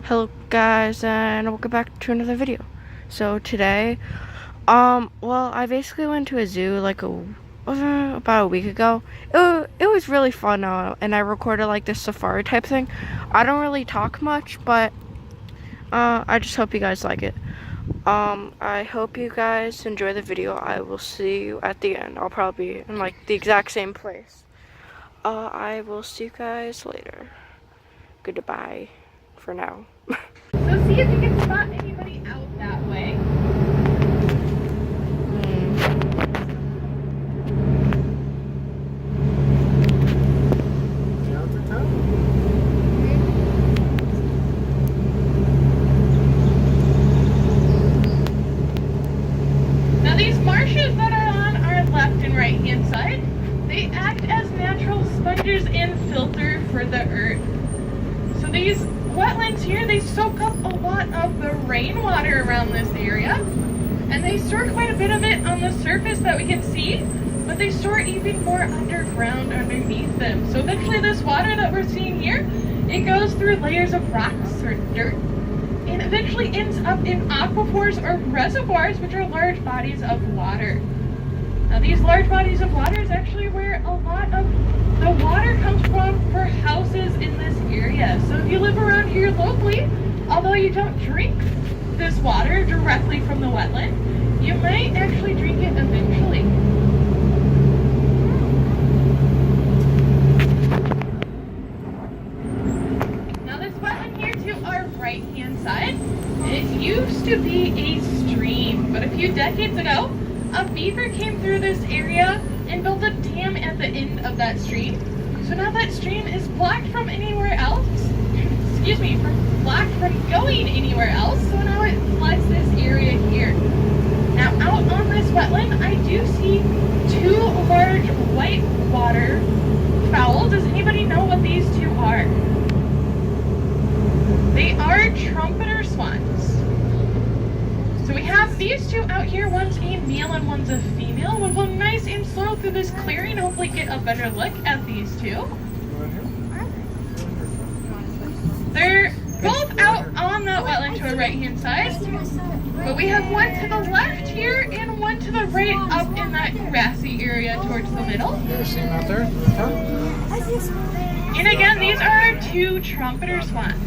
Hello guys, and welcome back to another video. So today, well, I basically went to a zoo like about a week ago. It was really fun, and I recorded like this safari type thing. I don't really talk much, but I just hope you guys like it. I hope you guys enjoy the video. I will see you at the end. I'll probably be in like the exact same place. I will see you guys later. Goodbye for now. So see if you can spot anybody out that way. Now these marshes that are on our left and right hand side, they act as natural sponges and filter for the earth. So these wetlands here, they soak up a lot of the rainwater around this area, and they store quite a bit of it on the surface that we can see, but they store even more underground underneath them. So eventually this water that we're seeing here, it goes through layers of rocks or dirt, and eventually ends up in aquifers or reservoirs, which are large bodies of water. Now these large bodies of water is actually where a lot of the water comes from for houses in this area. So if you live around here locally, although you don't drink this water directly from the wetland, you might actually drink it eventually. Now this wetland here to our right hand side, it used to be a stream, but a few decades ago, a beaver came through this area and built a dam at the end of that stream. So now that stream is blocked from anywhere else, blocked from going anywhere else, so now it floods this area here. Now out on this wetland, I do see two large whitewater fowl. Does anybody know what these two are? They are trumpeter swans. So we have these two out here, one's a male and one's a female. We'll go nice and slow through this clearing, hopefully get a better look at these two. They're both out on that wetland to the right hand side, but we have one to the left here and one to the right up in that grassy area towards the middle. You ever seen out there? And again, these are our two trumpeter swans.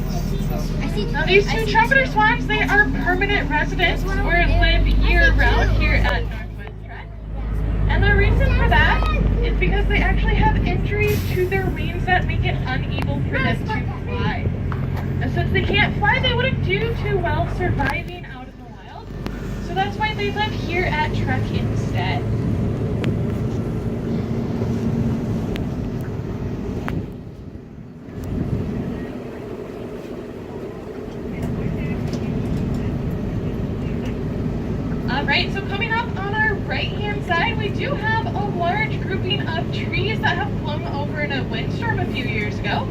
Now these two trumpeter swans, they are permanent residents or live year-round here at Northwest Trek. And the reason for that is because they actually have injuries to their wings that make it unable for them to fly. And since they can't fly, they wouldn't do too well surviving out in the wild. So that's why they live here at Trek instead. Alright, so coming up on our right-hand side, we do have a large grouping of trees that have blown over in a windstorm a few years ago.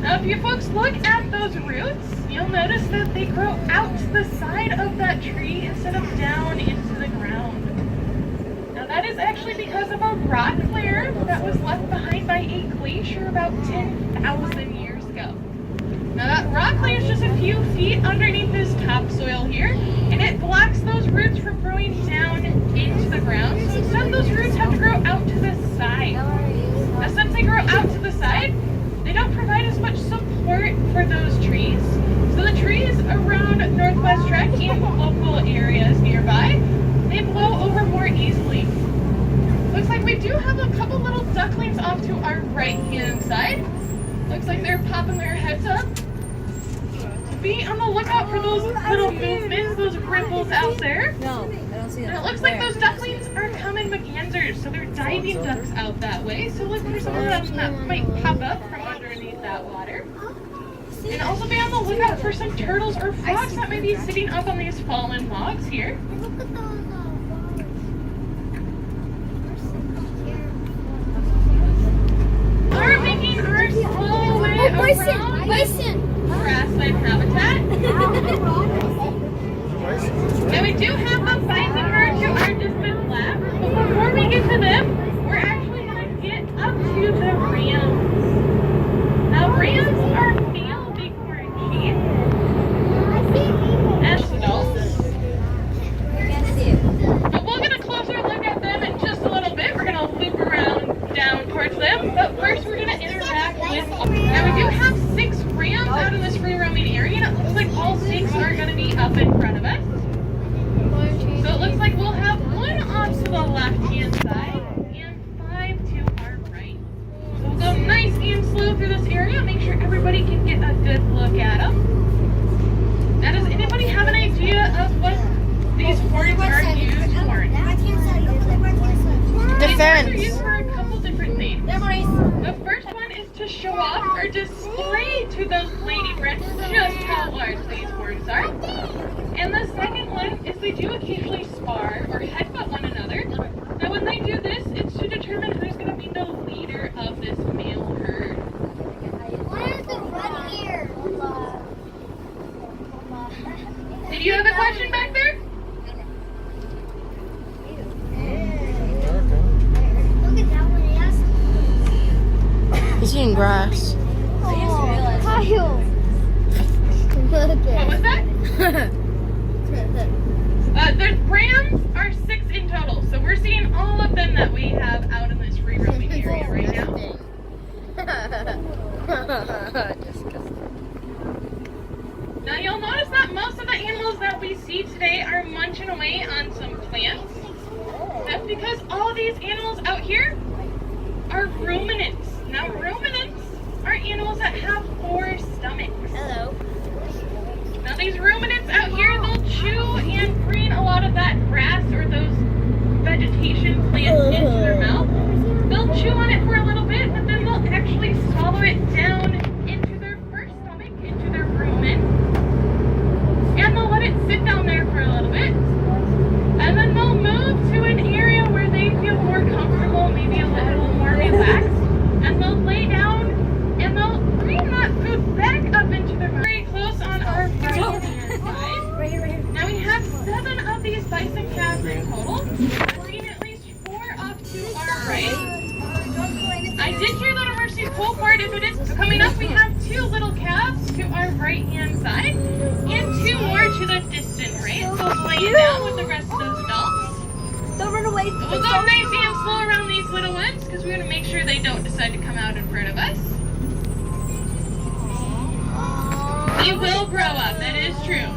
Now, if you folks look at those roots, you'll notice that they grow out to the side of that tree instead of down into the ground. Now, that is actually because of a rock layer that was left behind by a glacier about 10,000 years ago. Now that rock layer is just a few feet underneath this topsoil here, and it blocks those roots from growing down into the ground. So instead, those roots have to grow out to the side. Now since they grow out to the side, they don't provide as much support for those trees. So the trees around Northwest Trek and local areas nearby, they blow over more easily. Looks like we do have a couple little ducklings off to our right-hand side. Looks like they're popping their heads up. Be on the lookout for those little movements, those ripples out there. No, I don't see them. And it looks like those ducklings are common McAnsers, so they're diving ducks out that way. So look for some of them that might pop up from underneath that water. And also be on the lookout for some turtles or frogs that may be sitting up on these fallen logs here. We're making our slow way around Bison! grassland habitat. Now we do have the bison herd to our distant left, but before we get to them, we're actually going to get up to the rams. Now rams are male bighorn sheep, large these horns are. And the second one is they do occasionally spar or headbutt one another. Now when they do this, it's to determine who's going to be the leader of this male herd. What is the red ear? Did you have a question back there? Look at that one, yes. He's eating grass. Kyle. Look What at was that? The rams are 6 in total, so we're seeing all of them that we have out in this free roaming area right now. Now you'll notice that most of the animals that we see today are munching away on some plants. That's because all these animals out here are ruminants. Now ruminants are animals that have 4 stomachs. Hello. Now these ruminants out here, they'll chew and bring a lot of that grass or those vegetation plants into their mouth. They'll chew on it for a little bit, but then they'll actually swallow it down into their first stomach, into their rumen. And they'll let it sit down there for a little bit. And then they'll move to an area where they feel more comfortable, maybe a little more relaxed. And they'll lay down and they'll bring that food back up into their mouth. Very close on our right hand side. Now we have 7 of these bison calves in total. We're seeing at least 4 off to our right. I did hear that emergency pull part. If it is coming up, we have 2 little calves to our right hand side and 2 more to the distant right. So we'll lay down with the rest of those adults. Don't run away. We'll go nice and slow around these little ones because we want to make sure they don't decide to come out in front of us. They will grow up, that is true.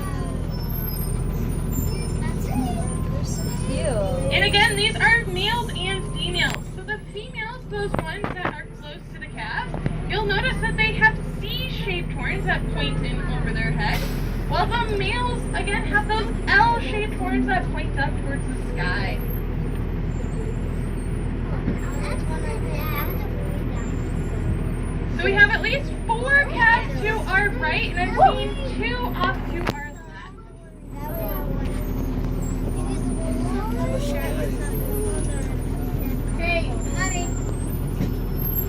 And again, these are males and females. So the females, those ones that are close to the calves, you'll notice that they have C-shaped horns that point in over their head, while the males, again, have those L-shaped horns that point up towards the sky. So we have at least 4 calves to our right, and I've seen 2 off to our left. Hey, honey.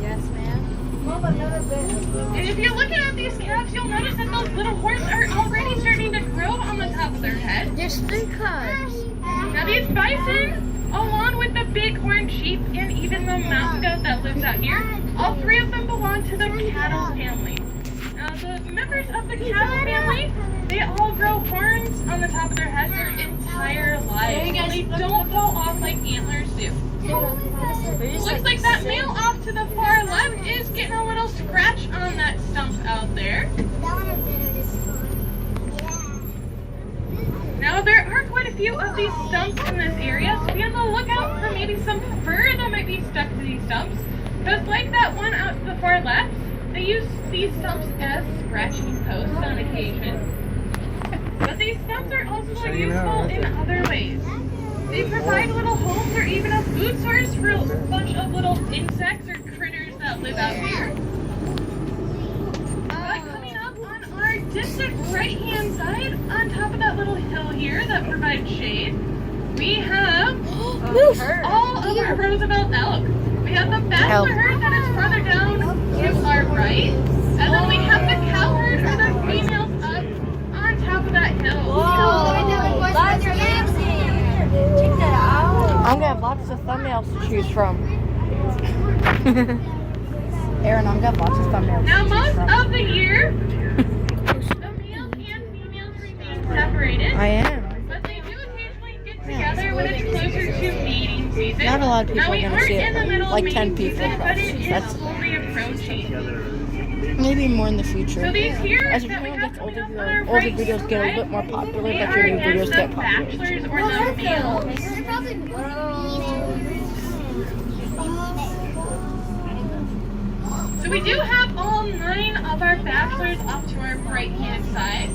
Yes, ma'am. Mom, another bit. And if you're looking at these calves, you'll notice that those little horns are already starting to grow on the top of their head. There's 3 cubs. Now these bison, along with the bighorn sheep and even the mountain goat that lives out here, all 3 of them belong to the cattle family. Now the members of the cattle family, they all grow horns on the top of their heads their entire lives. So they don't fall off like antlers do. Looks like that male off to the far left is getting a little scratch on that stump out there. Now there are quite a few of these stumps in this area, so be on the lookout for maybe some fur that might be stuck to these stumps. Because like that one out to the far left, they use these stumps as scratching posts on occasion. But these stumps are also useful in other ways. They provide little homes or even a food source for a bunch of little insects or critters that live out here. But coming up on our distant right-hand side, on top of that little hill here that provides shade, we have all of our Roosevelt elk. We have the bachelor herd that is further down to our right, and then we have the cow herd or the females up on top of that hill. That's amazing. Check that out. I'm gonna have lots of thumbnails to choose from. Aaron, I'm gonna have lots of thumbnails Now to choose most from. of the year, the males and females remain separated. I am. But they do occasionally get together when it's closer to mating season. Not a lot of people now, are we gonna aren't see in the it. middle Like of 10 mating people. season, but it is That's slowly approaching. maybe more in the future. So these here As your that we channel have gets coming older, up on our older right videos get a side, bit more popular, they but are your new again videos the get popular. bachelors or the males. So we do have all 9 of our bachelors up to our right hand side.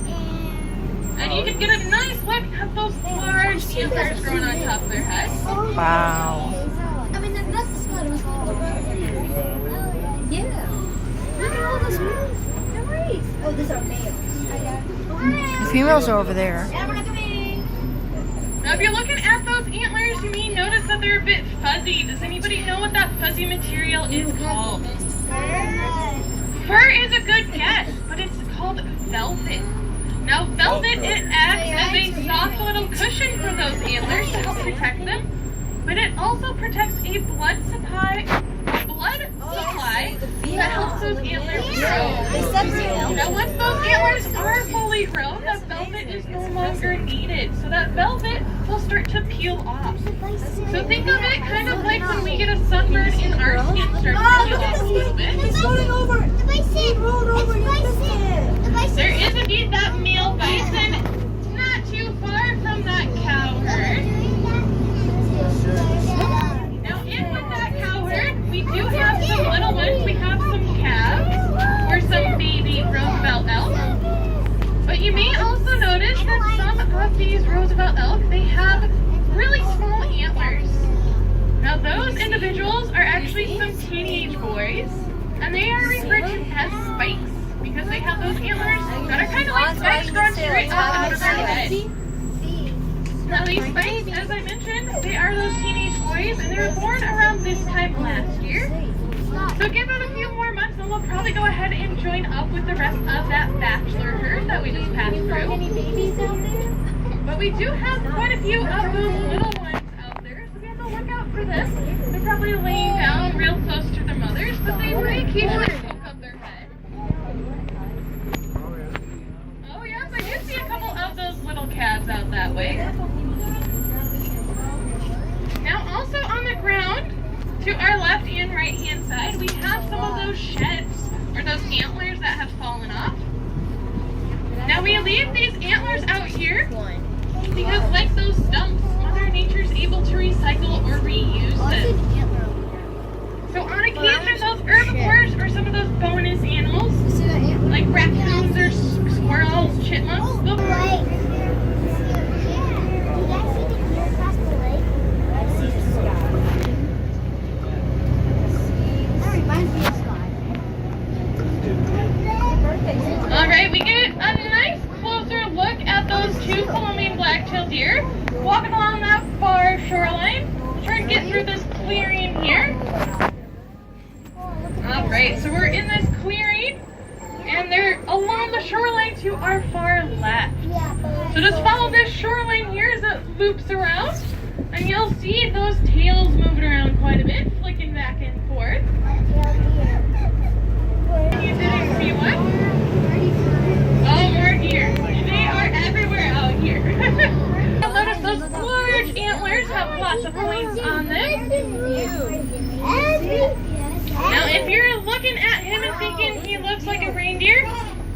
And you can get a nice look at those large antlers growing on top of their heads. Wow. I mean, that's the spot. It was called. Yeah. Look at all those moves. No worries. Oh, these are males. The females are over there. Now if you're looking at those antlers, you may notice that they're a bit fuzzy. Does anybody know what that fuzzy material is called? Fur is a good guess, but it's called velvet. Now velvet, it acts as a soft little cushion for those antlers to help protect them, but it also protects a blood supply that helps those antlers grow. Now once those antlers are fully grown, that velvet is no longer needed. So that velvet will start to peel off. So think of it kind of like when we get a sunburn and our skin starts to peel off a little bit. It's rolling over. The bison. Rolled over. The bison. There is indeed that male bison not too far from that cow herd. Now in with that cow herd, we do have some little ones. We have some calves or some baby Roosevelt elk. But you may also notice that some of these Roosevelt elk, they have really small antlers. Now those individuals are actually some teenage boys, and they are referred to as spikes because they have those antlers that are kind of like spikes drawn straight up out of their head. Now these spikes, as I mentioned, they are those teenage boys, and they were born around this time last year. So give it a few more months and we'll probably go ahead and join up with the rest of that bachelor herd that we just passed through. But we do have quite a few of those little ones out there, so we have to look out for them. They're probably laying down real close to their mothers, but they may occasionally poke up their head. Oh yes, I do see a couple of those little calves out that way. Now also on the ground, to our left and right hand side, we have some of those sheds, or those antlers that have fallen off. Now we leave these antlers out here because like those stumps, Mother Nature is able to recycle or reuse them. So on occasion, those herbivores or some of those bonus animals, like raccoons or squirrels, chipmunks, they'll Alright, we get a nice closer look at those two Colombian blacktail deer walking along that far shoreline. Trying to get through this clearing here. Alright, so we're in this clearing and they're along the shoreline to our far left. So just follow this shoreline here as it loops around and you'll see those tails moving around quite a bit, flicking back and forth. You didn't see one? Oh, more deer. They are everywhere out here. Notice those large antlers have lots of points on them. Now, if you're looking at him and thinking he looks like a reindeer,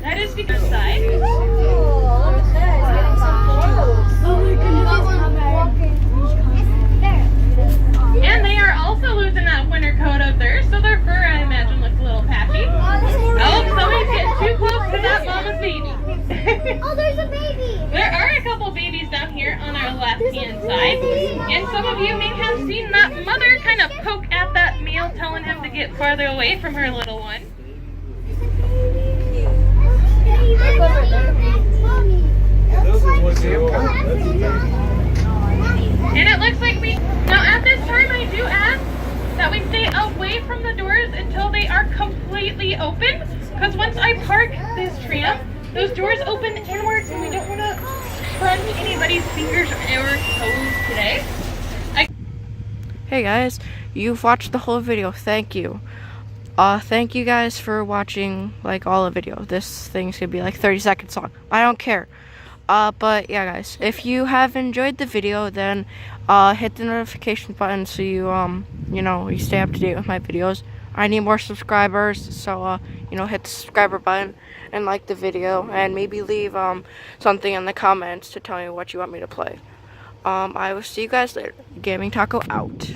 that is because side. And they are also losing that winter coat up there, so their fur, I imagine, looks a little patchy. Oh, somebody's getting too close to that mama's baby. Oh, there's a baby. There are a couple babies down here on our left-hand side, and some of you may have seen that mother kind of poke at that male, telling him to get farther away from her little one. And it looks like now at this time I do ask that we stay away from the doors until they are completely open, because once I park this tram, those doors open inwards and we don't want to crunch anybody's fingers or toes today. Hey guys, you've watched the whole video. Thank you. Thank you guys for watching like all the video. This thing's gonna be like 30 seconds long. I don't care. But yeah guys, if you have enjoyed the video, then hit the notification button so you you stay up to date with my videos. I need more subscribers, so hit the subscriber button and like the video, and maybe leave something in the comments to tell me what you want me to play. I will see you guys later. Gaming Taco out.